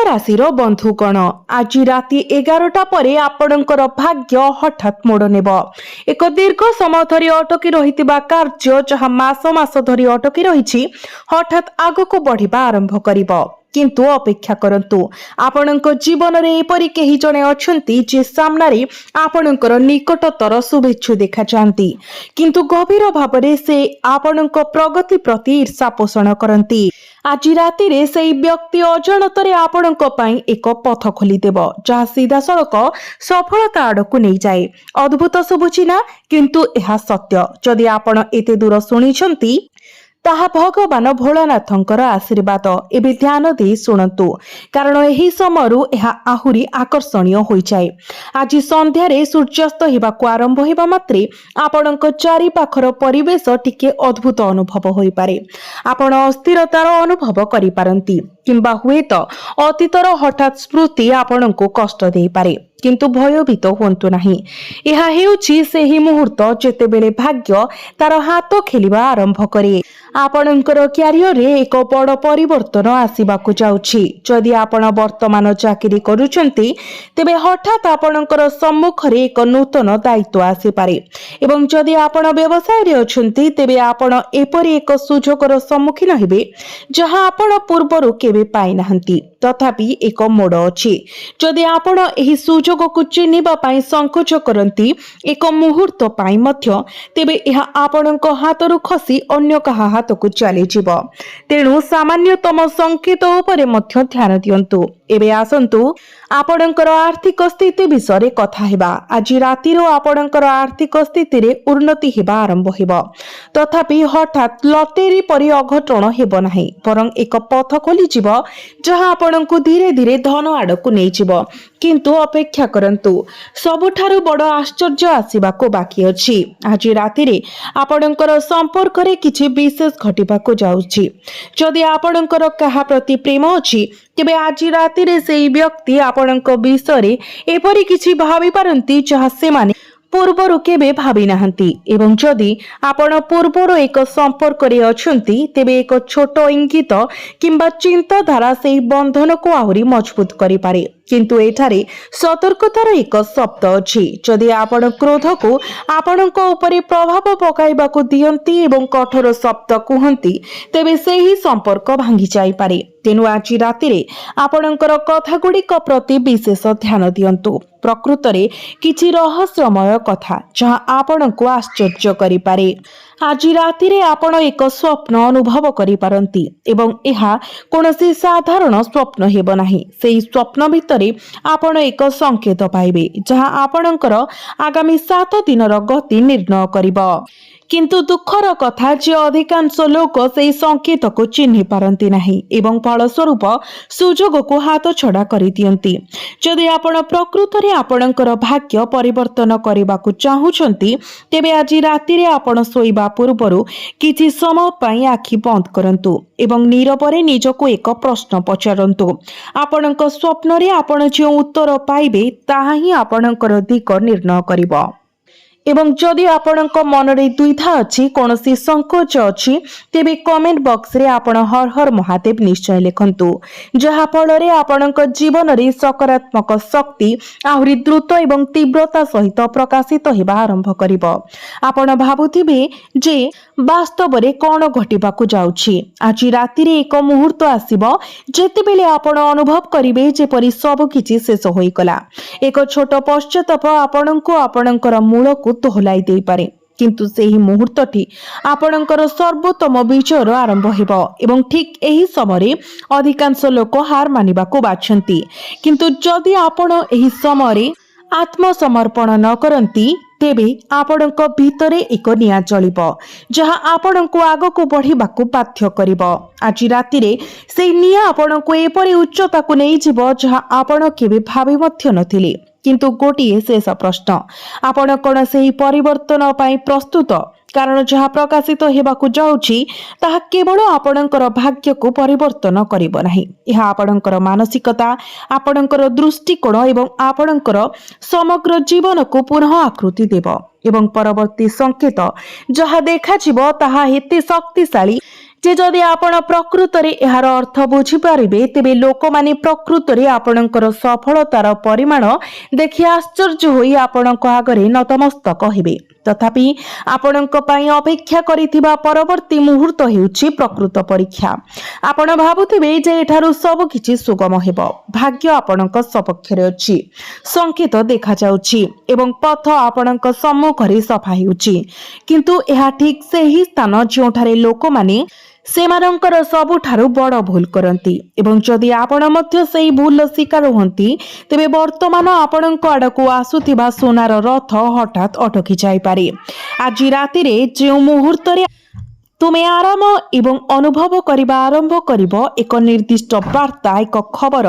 राशि बंधुगण आज राति 11टा परे आपणकर भाग्य हठात मोड़ नेब। एक दीर्घ समय धरी अटकी रहितिबा कार्य जहाँ मास मास धरी अटकी रही हठात आगक बढ़िबा आरंभ करिब। किंतु अपेक्षा करंतु आपणक जीवन रे एपरि केही जणे अछंती जे सामनारे आपणकर निकटतर शुभेच्छु देखा जांती, किंतु गभीर भावरे से आपणक प्रगति प्रति ईर्षा पोषण करंती। आज राति रे सेई व्यक्ति अजाणतरे आपणक पई एक पथ खोली देब जहाँ सीधा सड़क सफलता आड़कू नहीं जाए। अद्भुत शुभुची ना, किंतु यह सत्य। जदि आपण एते दूर शुणिछंती ताहा भगवान भोलानाथंकर आशीर्वाद। एबे ध्यान दे शुणंतु, कारण एही समयरु यह आहुरी आकर्षणीय होई जाए। आज संध्यारे सूर्यास्त हेबाकू आरंभ हेबा मात्रे आपणक चारि पाखर परिवेश टिके अद्भुत अनुभव होई पारे। आपण अस्थिरतार अनुभव करि पारंती, किंबा हुएत अतीतर हठात स्मृति आपणको कष्ट देई पारे, किंतु भयभीत हुंतु नाही। यह हेउछि सेही मुहूर्त जेतेबेले भाग्य तार हाथ खेलिबा आरंभ करे। आपणकर क्यारियर रे एक बड़ परिवर्तन आसीबाकू जाउछि। जदि आपण वर्तमान चाकरी करूछंती तेबे हठात आपणकर सम्मुख रे एक नूतन दायित्व आसी पारे, एवं जदि आपण व्यवसाय रे अछंती तेबे आपण एपरि एक सुजोगर सम्मुखीन हेबे जहां आपण पूर्वरु केबे पाइ नाहंती। तथापि एक मोड़ अछि। जदि आपण एही सुजोग को चिन्हिबा पई संकोच करंती एक मुहूर्त पई मध्य, तेबे एहा आपणक हातरु खसी अन्य कहा हातकु चली जिवो। तेणु सामान्यतम संकेत उपरे मध्य ध्यान दियंतु। एबे आसंतु आपणकर आर्थिक स्थिति विषय कथा हेबा। आज राति रो आपणकर आर्थिक स्थिति रे उन्नति हेबा आरंभ हेबो। तथापि हठात लतेरी परि अघटन हेबो नाही, बरं एक पथ खोली जिवो जहां आपणको धीरे धीरे धन आड़कू नहीं जिवो। किंतु अपेक्षा करंतु, सबुठारु बड़ आश्चर्य आसीबाको बाकी अछि। आज राति रे आपणकर संपर्क रे किछि विशेष घटिबाको जाउछि। जदि आपणकर कहा प्रति प्रेम अछि तेबे आज राति रे सेई व्यक्ति आपणक विषय एपरि किछि भाबी पारंती जहा से माने पूर्वरु केबे भाबी नाहंती। एवं जदि आपण पूर्वरु एक संपर्क रे अछंती तेबे एक छोट इंगित किंबा चिंताधारा सेई बंधन को आहुरी मजबूत करि पारे। किंतु एठारे सतर्कतार एक शब्द अछि। जदि आपण क्रोध को आपणक उपरे प्रभाव पकाइबाकू दियंती एवं कठोर शब्द कुहंती तेबे सेही संपर्क भांगी जाई पारे। तेनु आज राति रे आपणकर कथा गुड़िक प्रति विशेष ध्यान दियंतु। प्रकृतरे किछि रहस्यमय कथा जहां आपणको आश्चर्य करि पारे। आज राति रे आपण एक स्वप्न अनुभव करि पारंती, एवं एहा कोनोसी साधारण स्वप्न हेबो नाही। सेही स्वप्न भितरे आपण एक संकेत पाइबे जहां आपणकर आगामी 7 दिनर गति निर्णय करिबो। किंतु दुखर कथा जे अधिकांश लोक सेही संकेत को चिन्हि पारंती नाही एवं फलस्वरूप सुजोग को हाथ छड़ा करि दियंती। जदि आपण प्रकृत रे आपणकर भाग्य परिवर्तन करिबाकू चाहुछंती तेबे आज राति रे आपण सोइबा पूर्वरु किछि समय पई आखि बंद करंतु एवं नीरवरे निजको एक प्रश्न पचारंतु। आपणक स्वप्न रे आपण जे उत्तर पाइबे ताहा ही आपणकर दिक निर्णय करिबो। एवं जदि आपणक मन रे द्विधा अछि, कोनोसी संकोच अछि, तेबे कमेंट बॉक्स रे आपण हर हर महादेव निश्चय लिखंतु, जहा फल रे आपणक जीवन रे सकारात्मक शक्ति आहुरी द्रुत एवं तीव्रता सहित प्रकाशित हेबा आरंभ करिवो। आपण भाबुथिबे जे वास्तव रे कोन घटिबाकू जाउछि। आज राति रे एक मुहूर्त आसीबो जेतेबेले आपण अनुभव करिवे जेपरि सब किछि शेष होई गला। एक छोट पश्चाताप आपणको आपणकर मूल को दोहलाई देई पारे, किंतु सेही मुहूर्तटी आपणकर सर्वोत्तम विजयर आरंभ हेबो। एवं ठीक एही समय अधिकांश लोक हार मानिबाकू बाछंती, किंतु जदि आपण एही समय आत्मसमर्पण न करंती तेबे आपणक भितरे एक निया जलिबो जहां आपणको आगको बढ़िबाकू बाध्य करिवो। आज राति रे सेही निया आपणको एपरि उच्चताकू नै जिवो जहां आपण केबे भाबी मध्य नथिले। किंतु गोटिए शेष प्रश्न, आपण कोन सेही परिवर्तन पई प्रस्तुत? कारण जहाँ प्रकाशित हेबाकू जाउछि ताहा केवल आपणकर भाग्य को परिवर्तन करिबो नाही। यह आपणकर मानसिकता, आपणकर दृष्टिकोण एवं आपणकर समग्र जीवन को पुनः आकृति देव एवं परवर्ती संकेत जहाँ देखा ताहा हेते शक्तिशाली जे जदि आपण प्रकृतरे एहार अर्थ बुझिपारे तेबे लोक माने प्रकृतरे आपणकर सफलतार परिमाण देखि आश्चर्य होई आपणक आगरे नतमस्तक हेबे। तथापि आपणक पई अपेक्षा करिथिबा परवर्ती मुहूर्त हेउछि प्रकृत परीक्षा। आपण भाबुथिबे जे एठारु सब किछि सुगम हेबो, भाग्य आपणक सपक्षरे अछि, संकेत देखा जाउछि एवं पथ आपणक सम्मुखरे सफा हेउछि, किंतु एहा ठीक सेही स्थान जोठारे लोक माने सेमानंकर सबुठारु बड़ भूल करती एवं जदि आपण मध्य सेही भूल शिकार हुंती तेबे वर्तमान आपणक आडकू आसुथिबा सोनार रथ हठात अटकी जाई पारे। आज राति रे जे मुहूर्त रे तुमे आराम एवं अनुभव करबा आरंभ करिब एक निर्दिष्ट वार्ता, एक खबर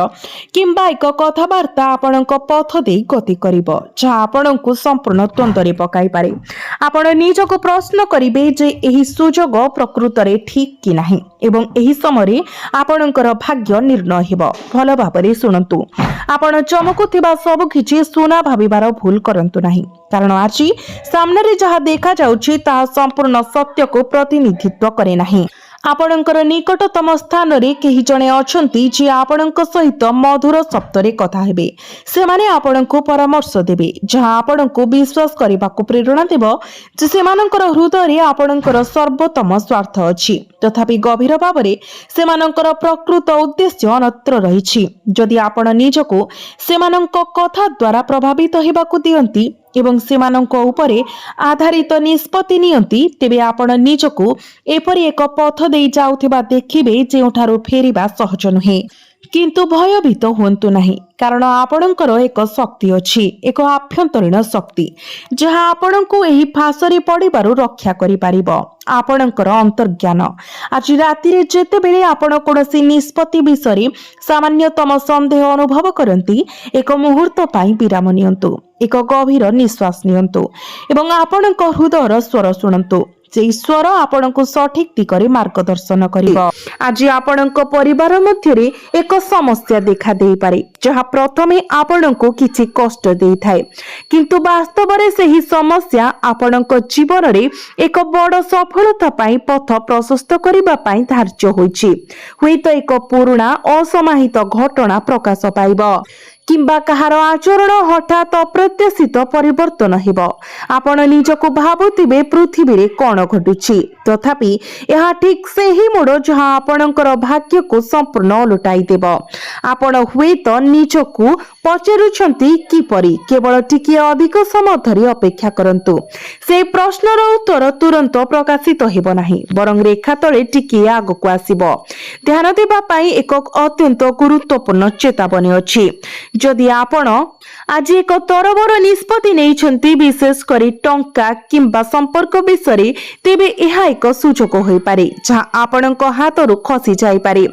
किंबा एक कथबार्ता आपणक पथ दे गति करिब, जहा आपणकू संपूर्ण द्वंद्व पकाई पारे। आपण निजको प्रश्न करिबे जे एही सुजोग प्रकृतरे ठीक कि नाही एवं एही समय आपणकर भाग्य निर्णय हेबो। भल भाबरे सुनंतु, आपण चमकुथिबा सब किछि सुना भाबिबार भूल करंतु नाही, कारण आज सामने जहा देखा जाउछि ताहा संपूर्ण सत्य को प्रतिनिधित्व करे नाही। आपणकर निकटतम स्थान रे केही जणे अछंती जे आपणक सहित मधुर शब्दरे कथा हेबे। से माने आपणको परामर्श देबे, जहा आपणको विश्वास करिबाकू प्रेरणा देबो जे सेमानकर हृदय रे आपणकर सर्वोत्तम स्वार्थ अछि। तथापि गभीर भावरे सेमानकर प्रकृत उद्देश्य अन्यत्र रहिछि। जदि आपण निजको सेमानक कथा द्वारा प्रभावित हेबाकू दियंती एवं सेमानक उपरे आधारित निष्पत्ति नियंती तेबे आपण निजको एपरि एक पथ देई जाउथिबा देखिबे जेउठारु फेरिबा सहज नुहे। किंतु भयभीत हुंतु नाही, कारण आपणकर एक शक्ति अछि, एक आभ्यंतरीण शक्ति जहा आपणको एही फासरे पडिबारु रक्षा करि पारिबो। आपणकर अंतर्ज्ञान। आज राति रे जेतेबेले आपण कोनोसी निष्पत्ति विषय सामान्यतम संदेह अनुभव करंती एक मुहूर्त पाई विराम नियंतु, एक गभीर निश्वास नियंतु एवं आपणक हृदयर स्वर शुणंतु। जे ईश्वर आपणको सठिक दिगरे मार्गदर्शन करिबो। आज आपणक परिवार मध्यरे एक समस्या देखा देई पारे, जहा प्रथमे आपणको किछि कष्ट देई थाए, किंतु वास्तव रे सेही समस्या आपणक जीवन रे एक बड़ सफलता पाई पथ प्रशस्त करिबा पाई धार्य होइछि। हुइतो एक पुराना असमाहित घटना प्रकाश पाइबो किंबा कहार आचरण हठात अप्रत्याशित परिवर्तन हेबो। आपण निजको भाबुथिबे पृथ्वी रे कोन घटुछि, तथापि यह ठीक सेही मोड़ जहा आपणकर भाग्य को संपूर्ण उलटाई देबो। आपण हुएत निजको पचारुछंती किपरि, केवल टिके अधिक समय धरि अपेक्षा करंतु। से प्रश्नर उत्तर तुरंत प्रकाशित हेबो नाही, बरং रेखा तळे टिके आगको आसीबो। ध्यान देबा पाई एक अत्यंत गुरुत्वपूर्ण चेतावनी अछि। जदि आपण आज एक तरबर निष्पत्ति नैछंती, विशेष करी टंका किंबा संपर्क विषय, तेबे एहा एक सुजोग होई पारे जहा आपणक हातरु खसी जाई पारे।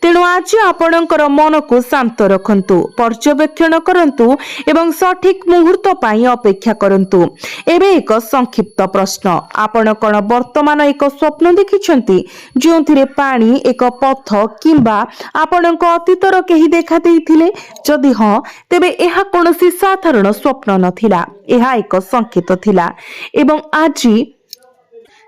तेणु आज आपणकर मन को शांत रखंतु, पर्यवेक्षण करंतु एवं सठिक मुहूर्त पाई अपेक्षा करंतु। एबे एक संक्षिप्त प्रश्न, आपण कोन वर्तमान एक स्वप्न देखिछंती जोंथिरे पानी, एक पथ किंबा आपणक अतीतर केही देखा देइथिले? जदि हां, तेबे एहा कोनोसी साधारण स्वप्न नथिला, एहा एक संकेत थिला एवं आज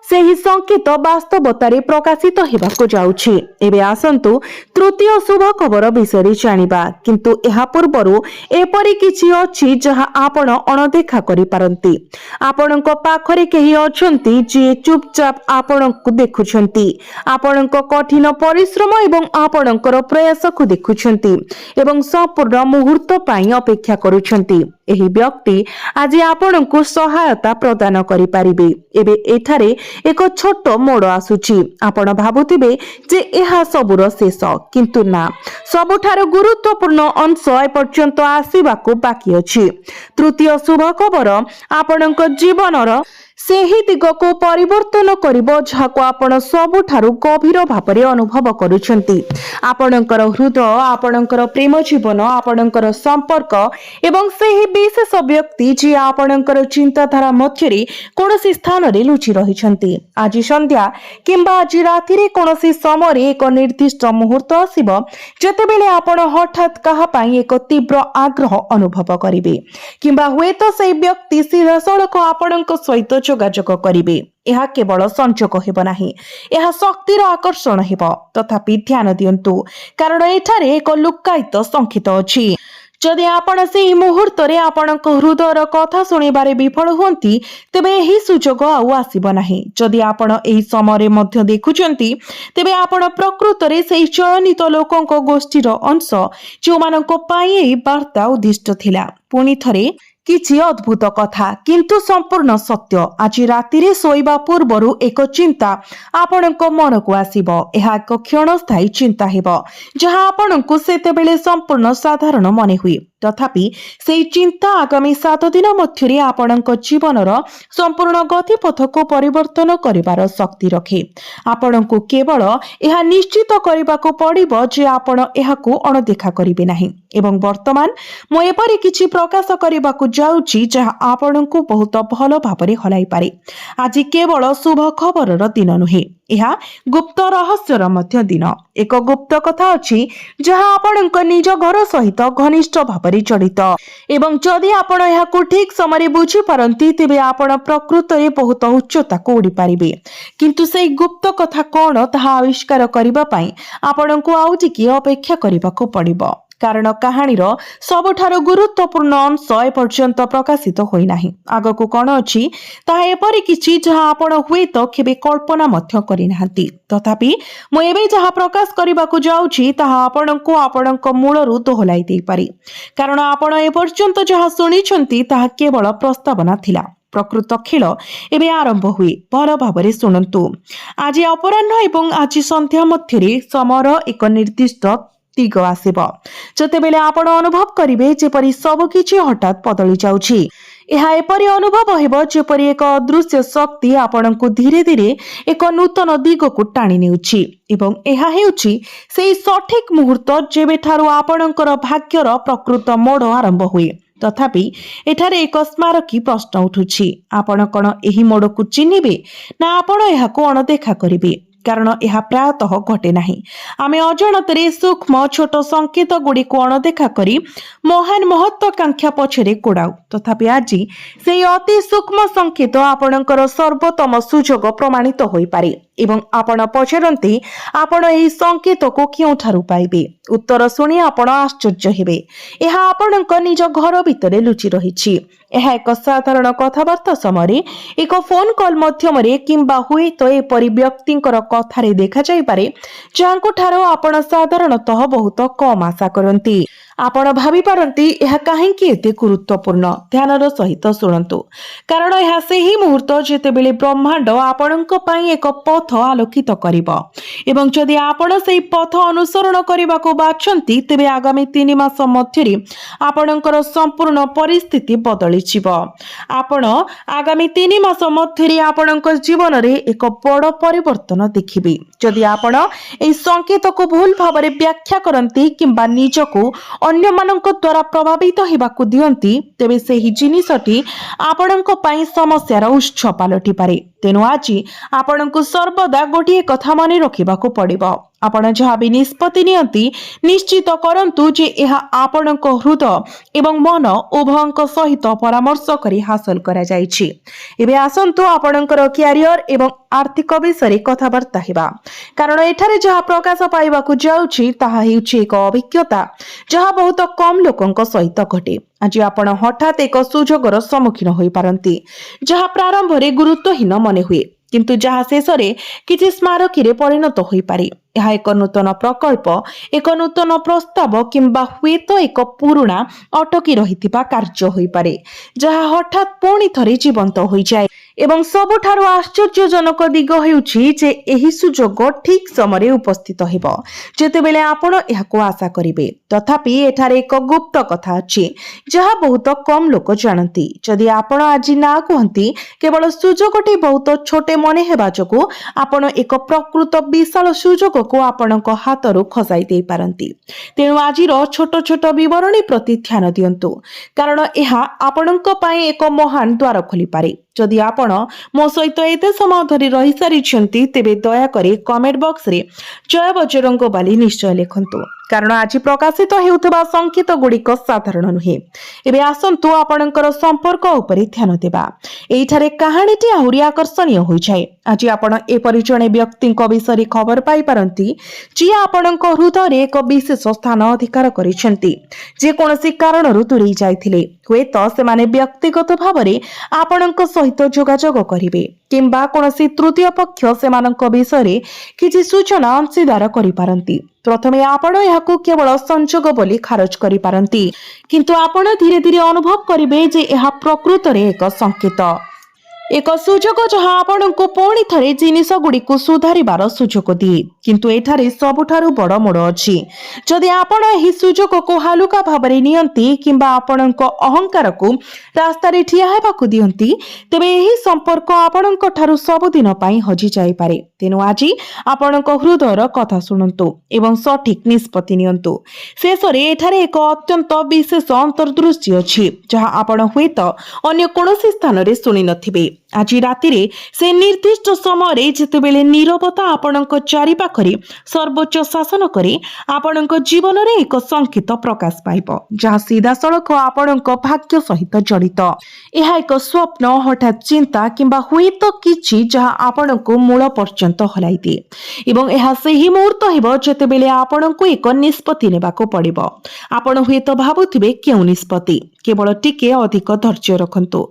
सेही संकेत वास्तवतारे प्रकाशित हेबाको जाउछि। एबे आसंतु तृतीय शुभ खबर विषय जानिबा, किंतु एहा पूर्वरु एपरि किछि अछि जहा आपण अणदेखा करि पारंती। आपणक पाखरे केही अछंती जे चुपचाप आपणक देखुछंती, आपणक कठिन परिश्रम एवं आपणकर प्रयास को देखुछंती एवं संपूर्ण मुहूर्त पाई अपेक्षा करूछंती। एही व्यक्ति आज आपणको सहायता प्रदान करि पारिबे। एबे एठारे एक छोट मोड़ आसुची। आपण भाबुथिबे जे एहा सबुर शेष, किंतु ना, सबुठार गुरुत्वपूर्ण अंश एपर्यंत आसीबाकू बाकी अछि। तृतीय शुभ खबर आपणक जीवनर सेही दिग को परिवर्तन करिबो जहाको आपण सबुठारु गभीर भाबरे अनुभव करूछंती। आपणकर हृदय, आपणकर प्रेम जीवन, आपणकर संपर्क एवं सेही विशेष व्यक्ति जे आपणकर चिंताधारा मध्यरे कोनोसी स्थान रे लुचि रहिछंती। आज संध्या किंबा आज राति रे कोनोसी समय रे एक निर्दिष्ट मुहूर्त आसीबो जेतेबेले आपण हठात कहा पाई एक तीव्र आग्रह अनुभव करिवे, किंबा हुएतो सेही व्यक्ति सीधा सड़क आपणक सहित ଯୋଗାଯୋଗ କରିବେ। ଏହା କେବଳ ସଂଯୋଗ ହେବ ନାହିଁ, ଏହା ଶକ୍ତିର ଆକର୍ଷଣ ହେବ। ତଥାପି ଧ୍ୟାନ ଦିଅନ୍ତୁ, କାରଣ ଏଠାରେ ଏକ ଲୁକ୍କାୟିତ ସଂକେତ ଅଛି। ଯଦି ଆପଣ ସେହି ମୁହୂର୍ତ୍ତରେ ଆପଣଙ୍କ ହୃଦୟର କଥା ଶୁଣିବାରେ ବିଫଳ ହୁଅନ୍ତି, ତେବେ ଏହି ସୁଯୋଗ ଆଉ ଆସିବ ନାହିଁ। ଯଦି ଆପଣ ଏହି ସମୟରେ ମଧ୍ୟ ଦେଖୁଛନ୍ତି, ତେବେ ଆପଣ ପ୍ରକୃତରେ ସେହି ଚୟନିତ ଲୋକଙ୍କ ଗୋଷ୍ଠୀର ଅଂଶ, ଯେଉଁମାନଙ୍କ ପାଇଁ ଏହି ବାର୍ତ୍ତା ଉଦ୍ଦିଷ୍ଟ ଥିଲା। ପୁଣି ଥରେ କିଛି ଅଦ୍ଭୁତ କଥା, କିନ୍ତୁ ସମ୍ପୂର୍ଣ୍ଣ ସତ୍ୟ। ଆଜି ରାତିରେ ଶୋଇବା ପୂର୍ବରୁ ଏକ ଚିନ୍ତା ଆପଣଙ୍କ ମନକୁ ଆସିବ। ଏହା ଏକ କ୍ଷଣସ୍ଥାୟୀ ଚିନ୍ତା ହେବ, ଯାହା ଆପଣଙ୍କୁ ସେତେବେଳେ ସମ୍ପୂର୍ଣ୍ଣ ସାଧାରଣ ମନେ ହୁଏ। ତଥାପି ସେହି ଚିନ୍ତା ଆଗାମୀ 7 ଦିନ ମଧ୍ୟରେ ଆପଣଙ୍କ ଜୀବନର ସମ୍ପୂର୍ଣ୍ଣ ଗତିପଥକୁ ପରିବର୍ତ୍ତନ କରିବାର ଶକ୍ତି ରଖେ। ଆପଣଙ୍କୁ କେବଳ ଏହା ନିଶ୍ଚିତ କରିବାକୁ ପଡ଼ିବ ଯେ ଆପଣ ଏହାକୁ ଅଣଦେଖା କରିବେ ନାହିଁ। ଏବଂ ବର୍ତ୍ତମାନ ମୁଁ ଏପରି କିଛି ପ୍ରକାଶ କରିବାକୁ ଯାଉଛି ଯାହା ଆପଣଙ୍କୁ ବହୁତ ଭଲ ଭାବରେ ହଲାଇପାରେ। ଆଜି କେବଳ ଶୁଭ ଖବରର ଦିନ ନୁହେଁ, ଏହା ଗୁପ୍ତ ରହସ୍ୟର ମଧ୍ୟ ଦିନ। ଏକ ଗୁପ୍ତ କଥା ଅଛି ଯାହା ଆପଣଙ୍କ ନିଜ ଘର ସହିତ ଘନିଷ୍ଠ ଭାବରେ ଜଡ଼ିତ। ଏବଂ ଯଦି ଆପଣ ଏହାକୁ ଠିକ ସମୟରେ ବୁଝିପାରନ୍ତି, ତେବେ ଆପଣ ପ୍ରକୃତରେ ବହୁତ ଉଚ୍ଚତାକୁ ଉଡ଼ିପାରିବେ। କିନ୍ତୁ ସେହି ଗୁପ୍ତ କଥା କ'ଣ, ତାହା ଆବିଷ୍କାର କରିବା ପାଇଁ ଆପଣଙ୍କୁ ଆଉ ଟିକେ ଅପେକ୍ଷା କରିବାକୁ ପଡ଼ିବ। କାରଣ କାହାଣୀର ସବୁଠାରୁ ଗୁରୁତ୍ୱପୂର୍ଣ୍ଣ ଅଂଶ ଏପର୍ଯ୍ୟନ୍ତ ପ୍ରକାଶିତ ହୋଇନାହିଁ। ଆଗକୁ କ'ଣ ଅଛି, ତାହା ଏପରି କିଛି ଯାହା ଆପଣ ହୁଏତ କେବେ କଳ୍ପନା ମଧ୍ୟ କରିନାହାନ୍ତି। ତଥାପି ମୁଁ ଏବେ ଯାହା ପ୍ରକାଶ କରିବାକୁ ଯାଉଛି, ତାହା ଆପଣଙ୍କୁ ଆପଣଙ୍କ ମୂଳରୁ ଦୋହଲାଇ ଦେଇପାରେ। କାରଣ ଆପଣ ଏପର୍ଯ୍ୟନ୍ତ ଯାହା ଶୁଣିଛନ୍ତି, ତାହା କେବଳ ପ୍ରସ୍ତାବନା ଥିଲା। ପ୍ରକୃତ ଖେଳ ଏବେ ଆରମ୍ଭ ହୁଏ। ଭଲ ଭାବରେ ଶୁଣନ୍ତୁ। ଆଜି ଅପରାହ୍ନ ଏବଂ ଆଜି ସନ୍ଧ୍ୟା ମଧ୍ୟରେ ସମୟର ଏକ ନିର୍ଦ୍ଦିଷ୍ଟ ଦିଗ ଆସିବ, ଯେତେବେଳେ ଆପଣ ଅନୁଭବ କରିବେ ଯେପରି ସବୁକିଛି ହଠାତ୍ ବଦଳି ଯାଉଛି। ଏହା ଏପରି ଅନୁଭବ ହେବ ଯେପରି ଏକ ଅଦୃଶ୍ୟ ଶକ୍ତି ଆପଣଙ୍କୁ ଧୀରେ ଧୀରେ ଏକ ନୂତନ ଦିଗକୁ ଟାଣି ନେଉଛି। ଏବଂ ଏହା ହେଉଛି ସେହି ସଠିକ ମୁହୂର୍ତ୍ତ ଯେବେଠାରୁ ଆପଣଙ୍କର ଭାଗ୍ୟର ପ୍ରକୃତ ମୋଡ଼ ଆରମ୍ଭ ହୁଏ। ତଥାପି ଏଠାରେ ଏକ ସ୍ମାରକୀ ପ୍ରଶ୍ନ ଉଠୁଛି, ଆପଣ କ'ଣ ଏହି ମୋଡ଼କୁ ଚିହ୍ନିବେ, ନା ଆପଣ ଏହାକୁ ଅଣଦେଖା କରିବେ? କାରଣ ଏହା ପ୍ରାୟତଃ ଘଟେ ନାହିଁ। ଆମେ ଅଜାଣତରେ ସୂକ୍ଷ୍ମ ଛୋଟ ସଂକେତ ଗୁଡ଼ିକୁ ଅଣଦେଖା କରି ମହାନ ମହତ୍ୱାକାଂକ୍ଷା ପଛରେ ଗୋଡ଼ାଉ। ତଥାପି ଆଜି ସେହି ଅତି ସୂକ୍ଷ୍ମ ସଂକେତ ଆପଣଙ୍କର ସର୍ବୋତ୍ତମ ସୁଯୋଗ ପ୍ରମାଣିତ ହୋଇପାରେ। ଏବଂ ଆପଣ ପଚାରନ୍ତି, ଆପଣ ଏହି ସଂକେତକୁ କେଉଁଠାରୁ ପାଇବେ? ଉତ୍ତର ଶୁଣି ଆପଣ ଆଶ୍ଚର୍ଯ୍ୟ ହେବେ। ଏହା ଆପଣଙ୍କ ନିଜ ଘର ଭିତରେ ଲୁଚି ରହିଛି। ଏହା ଏକ ସାଧାରଣ କଥାବାର୍ତ୍ତା ସମୟରେ, ଏକ ଫୋନ କଲ୍ ମାଧ୍ୟମରେ, କିମ୍ବା ହୁଏତ ଏପରି ବ୍ୟକ୍ତିଙ୍କର କଥାରେ ଦେଖାଯାଇପାରେ ଯାହାଙ୍କ ଠାରୁ ଆପଣ ସାଧାରଣତଃ ବହୁତ କମ୍ ଆଶା କରନ୍ତି। ଆପଣ ଭାବିପାରନ୍ତି ଏହା କାହିଁକି ଏତେ ଗୁରୁତ୍ୱପୂର୍ଣ୍ଣ? ଧ୍ୟାନର ସହିତ ଶୁଣନ୍ତୁ, କାରଣ ଏହା ସେହି ମୁହୂର୍ତ୍ତ ଯେତେବେଳେ ବ୍ରହ୍ମାଣ୍ଡ ଆପଣଙ୍କ ପାଇଁ ଏକ ପଥ ଆଲୋକିତ କରିବ। ଏବଂ ଯଦି ଆପଣ ସେହି ପଥ ଅନୁସରଣ କରିବାକୁ ବାଛନ୍ତି, ତେବେ ଆଗାମୀ 3 ମାସ ମଧ୍ୟରେ ଆପଣଙ୍କର ସମ୍ପୂର୍ଣ୍ଣ ପରିସ୍ଥିତି ବଦଳିଯିବ। ଆପଣ ଆଗାମୀ 3 ମାସ ମଧ୍ୟରେ ଆପଣଙ୍କ ଜୀବନରେ ଏକ ବଡ଼ ପରିବର୍ତ୍ତନ ଦେଖିବେ। ଯଦି ଆପଣ ଏହି ସଂକେତକୁ ଭୁଲ ଭାବରେ ବ୍ୟାଖ୍ୟା କରନ୍ତି କିମ୍ବା ନିଜକୁ ଅନ୍ୟମାନଙ୍କ ଦ୍ୱାରା ପ୍ରଭାବିତ ହେବାକୁ ଦିଅନ୍ତି, ତେବେ ସେହି ଜିନିଷଟି ଆପଣଙ୍କ ପାଇଁ ସମସ୍ୟାର ଉତ୍ସ ପାଲଟିପାରେ। ତେଣୁ ଆଜି ଆପଣଙ୍କୁ ସର୍ବଦା ଗୋଟିଏ କଥା ମନେ ରଖିବାକୁ ପଡ଼ିବ। ଆପଣ ଯାହା ବି ନିଷ୍ପତ୍ତି ନିଅନ୍ତି, ନିଶ୍ଚିତ କରନ୍ତୁ ଯେ ଏହା ଆପଣଙ୍କ ହୃଦୟ ଏବଂ ମନ ଉଭୟଙ୍କ ସହିତ ପରାମର୍ଶ କରି ହାସଲ କରାଯାଇଛି। ଏବେ ଆସନ୍ତୁ ଆପଣଙ୍କର କ୍ୟାରିୟର ଏବଂ ଆର୍ଥିକ ବିଷୟରେ କଥାବାର୍ତ୍ତା ହେବା। କାରଣ ଏଠାରେ ଯାହା ପ୍ରକାଶ ପାଇବାକୁ ଯାଉଛି, ତାହା ହେଉଛି ଏକ ଅଭିଜ୍ଞତା ଯାହା ବହୁତ କମ୍ ଲୋକଙ୍କ ସହିତ ଘଟେ। ଆଜି ଆପଣ ହଠାତ୍ ଏକ ସୁଯୋଗର ସମ୍ମୁଖୀନ ହୋଇପାରନ୍ତି, ଯାହା ପ୍ରାରମ୍ଭରେ ଗୁରୁତ୍ୱହୀନ ମନେ ହୁଏ, କିନ୍ତୁ ଯାହା ଶେଷରେ କିଛି ସ୍ମାରକୀରେ ପରିଣତ ହୋଇପାରେ। ଏହା ଏକ ନୂତନ ପ୍ରକଳ୍ପ, ଏକ ନୂତନ ପ୍ରସ୍ତାବ, କିମ୍ବା ହୁଏତ ଏକ ପୁରୁଣା ଅଟକି ରହିଥିବା କାର୍ଯ୍ୟ ହୋଇପାରେ, ଯାହା ହଠାତ୍ ପୁଣି ଥରେ ଜୀବନ୍ତ ହୋଇଯାଏ। ଏବଂ ସବୁଠାରୁ ଆଶ୍ଚର୍ଯ୍ୟଜନକ ଦିଗ ହେଉଛି ଯେ ଏହି ସୁଯୋଗ ଠିକ୍ ସମୟରେ ଉପସ୍ଥିତ ହେବ, ଯେତେବେଳେ ଆପଣ ଏହାକୁ ଆଶା କରିବେ। ତଥାପି ଏଠାରେ ଏକ ଗୁପ୍ତ କଥା ଅଛି ଯାହା ବହୁତ କମ୍ ଲୋକ ଜାଣନ୍ତି। ଯଦି ଆପଣ ଆଜି ନା କୁହନ୍ତି, କେବଳ ସୁଯୋଗଟି ବହୁତ ଛୋଟ ମନେ ହେବା ଯୋଗୁଁ ଆପଣ ଏକ ପ୍ରକୃତ ବିଶାଳ ସୁଯୋଗକୁ ଆପଣଙ୍କ ହାତରୁ ଖସାଇ ଦେଇପାରନ୍ତି। ତେଣୁ ଆଜିର ଛୋଟ ଛୋଟ ବିବରଣୀ ପ୍ରତି ଧ୍ୟାନ ଦିଅନ୍ତୁ, କାରଣ ଏହା ଆପଣଙ୍କ ପାଇଁ ଏକ ମହାନ ଦ୍ୱାର ଖୋଲିପାରେ। जदि आपण मो सहित एते समय धरी रही सारी तेबे दयाकरी कमेंट बॉक्स रे जय बजरंग बाली निश्चय लिखंतु कारण आज प्रकाशित हेउथबा संकेत गुड़िक साधारण नुहे। एबे आसंतु आपणकर संपर्क उपरे ध्यान देबा। एइठारे कहानीटी आहुरी आकर्षणीय होई जाय। आज आपण एपरि जणे व्यक्तिक विषय खबर पाई पारंती जे आपणक हृदय एक विशेष स्थान अधिकार करिसेंती जे कोनोसी कारणरू दूरेई जायथिले हुएत से माने व्यक्तिगत भावरे आपणक सहित जोगाजोग करिवे किंबा कोनोसी तृतीय पक्ष सेमानक विषय किछि सूचना अंशीदार करि पारंती। प्रथमे आपण याकू केवल संजोग बोली खारज करि पारंती किंतु आपण धीरे धीरे अनुभव करिवे जे यह प्रकृत रे एक संकेत एक सुजोग जहाँ आपण को पुणी थरे जिनिस गुड़ी को सुधारिबार सुजोग दिए किंतु एठारे सबुठारु बड़ मोड़ अछि। जदि आपण एही सुजोग को हालुका भाबरे नियंती किंबा आपणक अहंकार को रास्ता रे ठिया हेबाकू दियंती तेबे एही संपर्क आपणक ठारु सबुदिन पई हजि जाई पारे। तेनु आजि आपणक हृदयर कथा सुनंतु एवं सठिक निष्पत्ति नियंतु। शेषरे एठारे एक अत्यंत विशेष अंतर्दृष्टि अछि जहाँ आपण हुएत अन्य कोनोसी स्थान रे सुनि नथिबे। आज रातिरे से निर्दिष्ट समय जेतेबेले नीरवता आपणक चारि पाखरे सर्वोच्च शासन करे आपणक जीवन रे एक संकेत प्रकाश पाइब जहाँ सीधा सड़क आपणक भाग्य सहित जड़ित। यह एक स्वप्न हठात चिंता किंबा हुएत किछि जहाँ आपणक मूल पर्यंत हलाई दिए एवं यह सही मुहूर्त हेब जेतेबेले आपणक एक निष्पत्ति नेबाको पड़िब। आपण हुएत भाबुथिबे केउ निष्पत्ति केवल टिके अधिक धैर्य रखंतु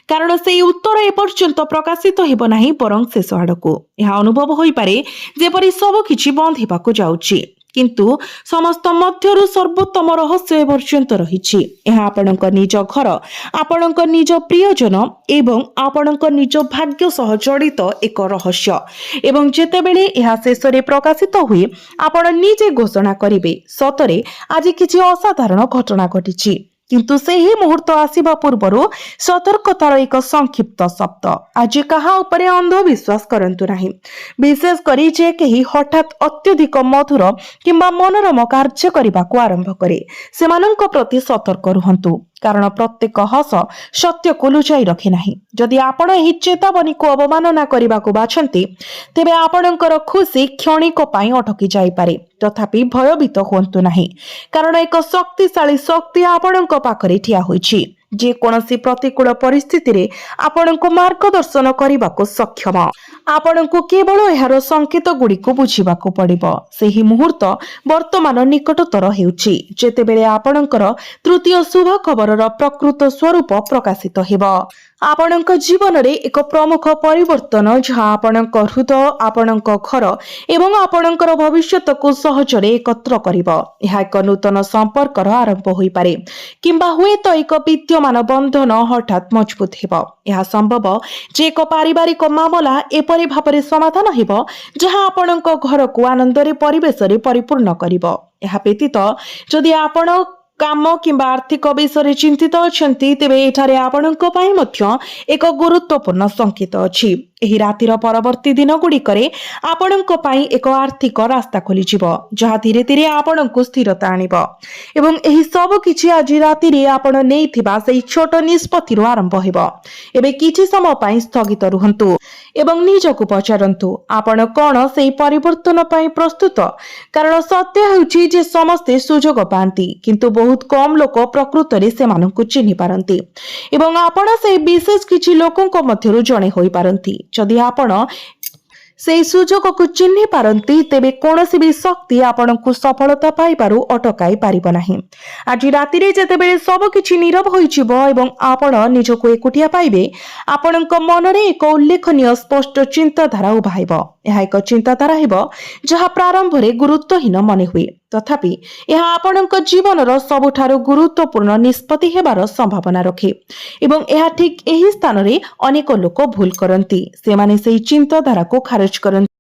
कारण से उत्तर एपर्यंत प्रकाशित हेब नाही बरं शेष आड़कू यह अनुभव होई पारे जेपरि सब किछि बंद हेबाकू जाउछि किंतु समस्त मध्यरु सर्वोत्तम रहस्य एपर्यंत रहिछि। यह आपणक निज घर आपणक निज प्रियजन एवं आपणक निज भाग्य सह जड़ित एक रहस्य एवं जेतेबेले यह शेषरे प्रकाशित हुए आपण निजे घोषणा करिवे सतरे आज किछि असाधारण घटना घटिछि किंतु सेही मुहूर्त आसीबा पूर्वरु सतर्कतार एक संक्षिप्त शब्द। आज कहा उपरे अंधविश्वास करंतु नाही विशेष करी जे केही हठात अत्यधिक मधुर किंबा मनोरम कार्य करबाकू आरंभ करे सेमानंक प्रति सतर्क रुहंतु कारण प्रत्येक हस सत्य को लुचाई रखे नाही। जदि आपण एही चेतावनी को अवमानना करबाकू बाछंती तेबे आपणकर खुशी क्षणिक पई अटकी जाई पारे तथापि भयभीत होंतु नाही कारण एक शक्तिशाली शक्ति आपणक पाखरे ठिया होईछि जे कोनोसी प्रतिकूल परिस्थिति रे आपणको मार्गदर्शन करबाकू सक्षम। आपणको केवल एहार संकेत गुडी को बुझिबाकू पड़िबो। सेही मुहूर्त वर्तमान निकटतर हेउछि जेतेबेले आपणकर तृतीय शुभ खबरर प्रकृत स्वरूप प्रकाशित हेबो। आपणक जीवन रे एक प्रमुख परिवर्तन जहाँ आपणक हृदय आपणक घर एवं आपणकर भविष्यत को सहजरे एकत्र करिबो। यह एक नूतन संपर्कर आरंभ होई पारे किंबा हुए तो एक विद्यमान बंधन हठात मजबूत हेबो। यह संभव जे एक पारिवारिक मामला एपरि भाबरे समाधान हेबो जहाँ आपणक घर को आनंदरे परिवेश रे परिपूर्ण करिबो। यह व्यतीत जदि आपण काम किंबा आर्थिक विषय चिंतित अछंती तेबे एठारे आपणक पई मध्य एक गुरुत्वपूर्ण संकेत अछि। एही रातिर परवर्ती दिन गुड़िकरे आपणक पई एक आर्थिक रास्ता खोली जिवो जहाँ धीरे धीरे आपणक स्थिरता आनिबो एवं एही सब किछि आज रातिरे आपण नेइथिबा सेही छोट निष्पत्तिरो आरंभ हेबो। एबे किछि समय पई स्थगित रुहंतु एवं निजकु पचारंतु आपण कोन सेही परिवर्तन पई प्रस्तुत कारण सत्य हेउछि जे समस्ते सुजोग पांती किंतु बहुत कम लोक प्रकृत रे सेमानकु चिन्हि पारंती एवं आपण सेही विशेष किछि लोकक मध्यरु जणे होई पारंती। जदि आपण से सुजोग को चिन्हि पारंती तेबे कोनोसी भी शक्ति आपणकु सफलता पाई पारु अटकाई पारिबो नाही। आज रातिरे जेतेबेले सब किछि नीरव होई जिवो एवं आपण निजको एकुटिया पाइबे आपणक मनरे एक उल्लेखनीय स्पष्ट चिंताधारा उभाइबो। यह एक चिंताधारा हेबो जहाँ प्रारंभ रे गुरुत्वहीन मने हुए तथापि यह आपणक जीवनर सबुठारु गुरुत्वपूर्ण निष्पत्ति हेबार संभावना रखे एवं यह ठीक एही स्थान रे अनेक लोक भूल करंती सेमाने सेही चिंताधारा को खारिज करंती।